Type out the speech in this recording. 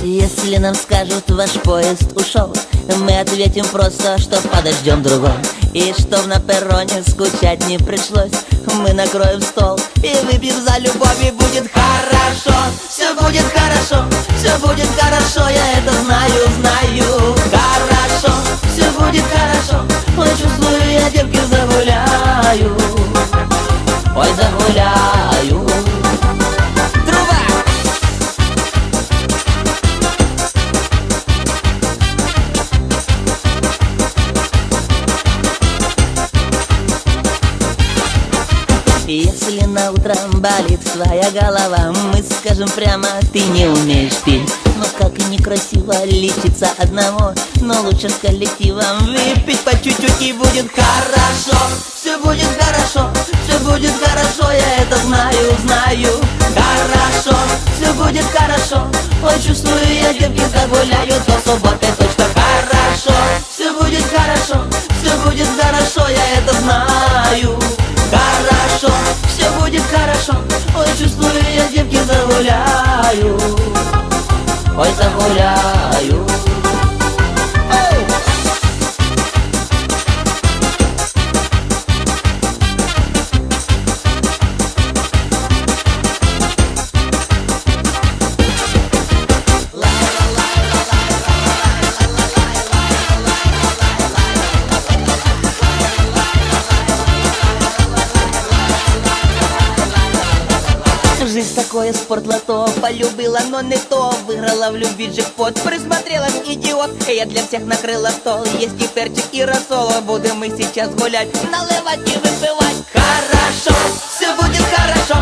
Если нам скажут, ваш поезд ушел, мы ответим просто, что подождем другой. И чтоб на перроне скучать не пришлось, мы накроем стол и выпьем за любовь. И будет хорошо, все будет хорошо, все будет хорошо, я это знаю, знаю. Хорошо, все будет хорошо, ой, чувствую, я девки загуляю, ой, загуляю. Если на утро болит твоя голова, мы скажем прямо, ты не умеешь петь. Но как и некрасиво лечиться одного, но лучше с коллективом выпить по чуть-чуть. И будет хорошо, все будет хорошо, все будет хорошо, я это знаю, знаю. Хорошо, все будет хорошо, ой, чувствую, я девки загуляю до субботы точно. Хорошо, все будет хорошо, все будет хорошо, я это знаю. Хорошо, все будет хорошо, ой, чувствую, я девки загуляю, ой, загуляю. Жизнь такое спортлото, полюбила, но не то. Выиграла в любви джекпот, присмотрелась, идиот. Я для всех накрыла стол, есть и перчик, и рассол. Будем мы сейчас гулять, наливать и выпивать. Хорошо, все будет хорошо,